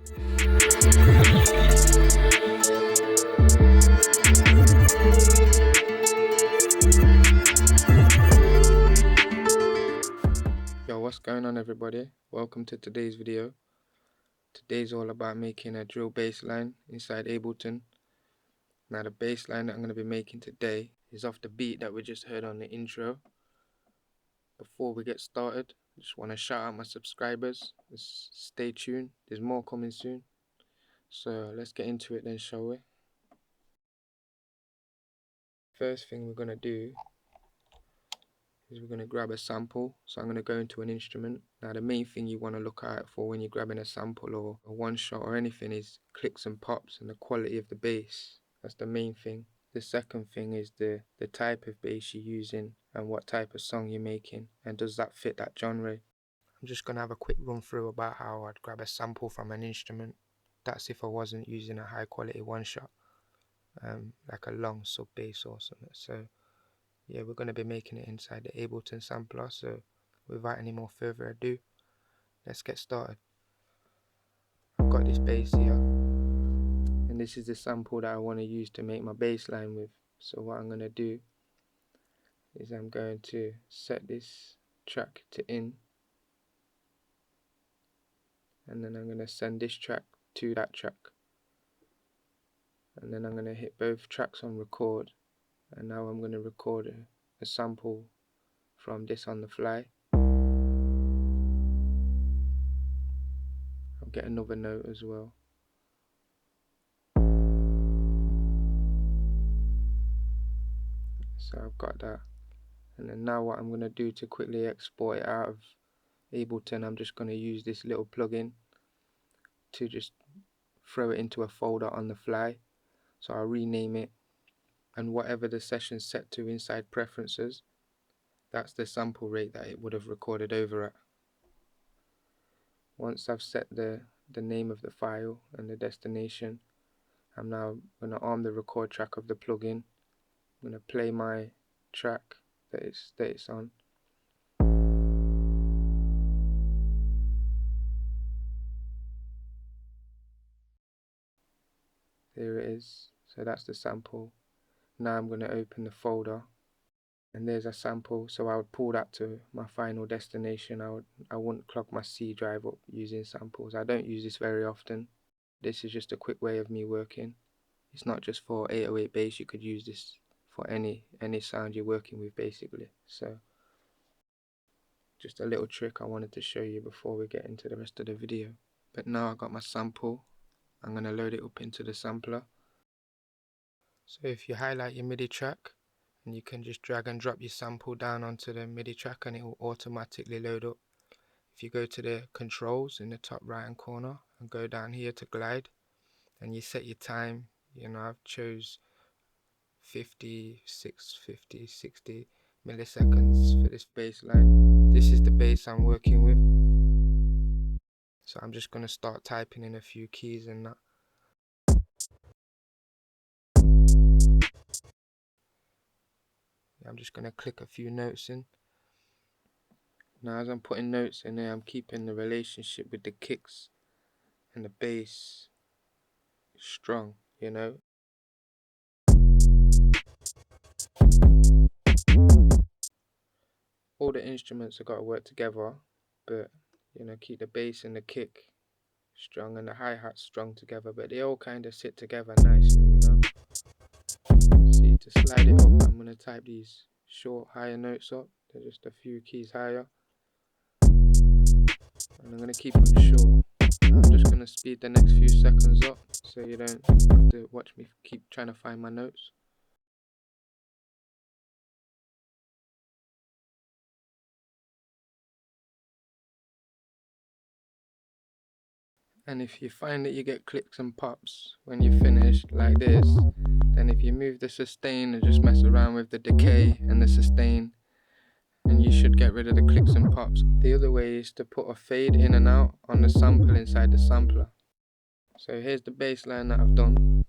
Yo, what's going on everybody? Welcome to today's video. Today's all about making a drill bass line inside Ableton. Now the bass line that I'm going to be making today is off the beat that we just heard on the intro. Before we get started, I just want to shout out my subscribers. Just stay tuned, there's more coming soon. So let's get into it then, shall we? First thing we're going to do is we're going to grab a sample. So I'm going to go into an instrument. Now the main thing you want to look out for when you're grabbing a sample or a one shot or anything is clicks and pops and the quality of the bass. That's the main thing. The second thing is the type of bass you're using and what type of song you're making, and does that fit that genre. I'm just going to have a quick run through about how I'd grab a sample from an instrument. That's if I wasn't using a high quality one shot, like a long sub bass or something. So yeah, we're going to be making it inside the Ableton sampler. So without any more further ado, let's get started. I've got this bass here, and this is the sample that I want to use to make my bass line with. So what I'm going to do is I'm going to set this track to in, and then I'm going to send this track to that track, and then I'm going to hit both tracks on record. And now I'm going to record a sample from this on the fly. I'll get another note as well. So I've got that. And then now what I'm going to do to quickly export it out of Ableton, I'm just going to use this little plugin to just throw it into a folder on the fly. So I'll rename it, and whatever the session's set to inside preferences, that's the sample rate that it would have recorded over at. Once I've set the name of the file and the destination, I'm now going to arm the record track of the plugin. I'm going to play my track that it's on. There it is. So that's the sample. Now I'm going to open the folder, and there's a sample. So I would pull that to my final destination. I wouldn't clog my C drive up using samples. I don't use this very often. This is just a quick way of me working. It's not just for 808 bass. You could use this for any sound you're working with basically. So just a little trick I wanted to show you before we get into the rest of the video. But now I've got my sample, I'm going to load it up into the sampler. So if you highlight your MIDI track, and you can just drag and drop your sample down onto the MIDI track, and it will automatically load up. If you go to the controls in the top right hand corner and go down here to glide, and you set your time, you know, I've chose 50, 60 milliseconds for this bass line. This is the bass I'm working with. So I'm just going to start typing in a few keys and that. I'm just going to click a few notes in. Now as I'm putting notes in there, I'm keeping the relationship with the kicks and the bass strong, you know. All the instruments have got to work together, but you know, keep the bass and the kick strong and the hi-hat strong together, but they all kind of sit together nicely, you know. See, to slide it up, I'm going to type these short higher notes up. They're just a few keys higher, and I'm going to keep them short. I'm just going to speed the next few seconds up so you don't have to watch me keep trying to find my notes. And if you find that you get clicks and pops when you finish like this, then if you move the sustain and just mess around with the decay and the sustain, and you should get rid of the clicks and pops. The other way is to put a fade in and out on the sample inside the sampler. So here's the bass line that I've done.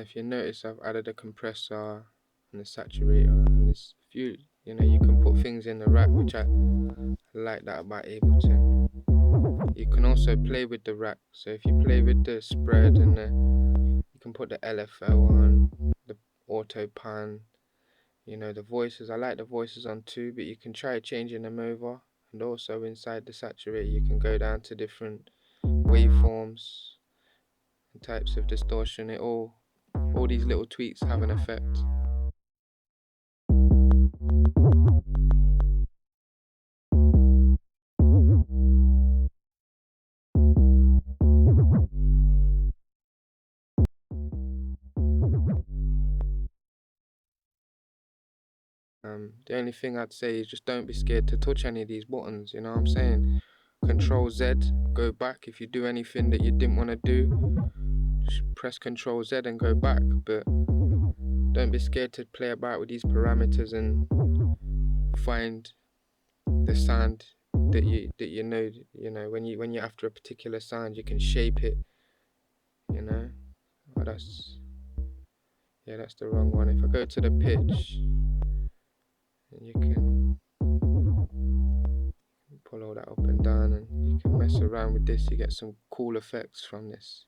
if you notice, I've added a compressor and a saturator, and there's a few, you can put things in the rack, which I like that about Ableton. You can also play with the rack, so if you play with the spread and you can put the LFO on, the auto pan, the voices. I like the voices on too, but you can try changing them over. And also inside the saturator, you can go down to different waveforms and types of distortion. All these little tweaks have an effect. The only thing I'd say is just don't be scared to touch any of these buttons, you know what I'm saying? Control Z, go back. If you do anything that you didn't want to do, just press Control Z and go back. But don't be scared to play about with these parameters and find the sound that you know when you're after a particular sound, you can shape it, Oh, that's the wrong one. If I go to the pitch, and you can pull all that up and down, and you can mess around with this. You get some cool effects from this.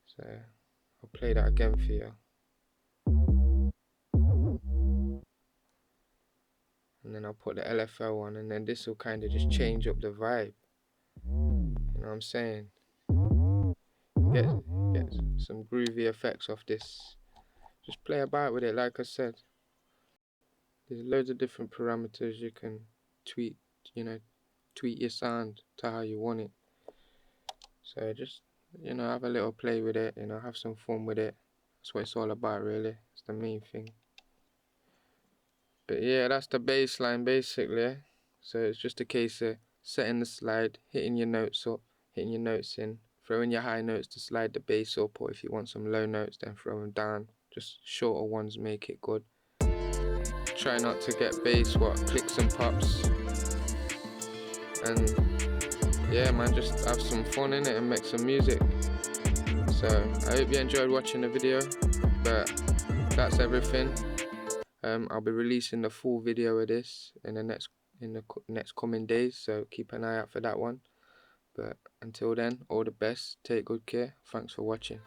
So I'll play that again for you, and then I'll put the LFO on, and then this will kind of just change up the vibe. You know what I'm saying? Get some groovy effects off this. Just play about with it, like I said. There's loads of different parameters you can tweak your sound to how you want it. So just, have a little play with it, have some fun with it. That's what it's all about, really. It's the main thing. But yeah, that's the bass line basically. So it's just a case of setting the slide, hitting your notes up, hitting your notes in, throwing your high notes to slide the bass up, or if you want some low notes, then throw them down. Just shorter ones make it good. Try not to get bass clicks and pops. And yeah, man, just have some fun in it and make some music. So I hope you enjoyed watching the video, but that's everything. I'll be releasing the full video of this in the next coming days, so keep an eye out for that one. But until then, all the best, take good care, thanks for watching.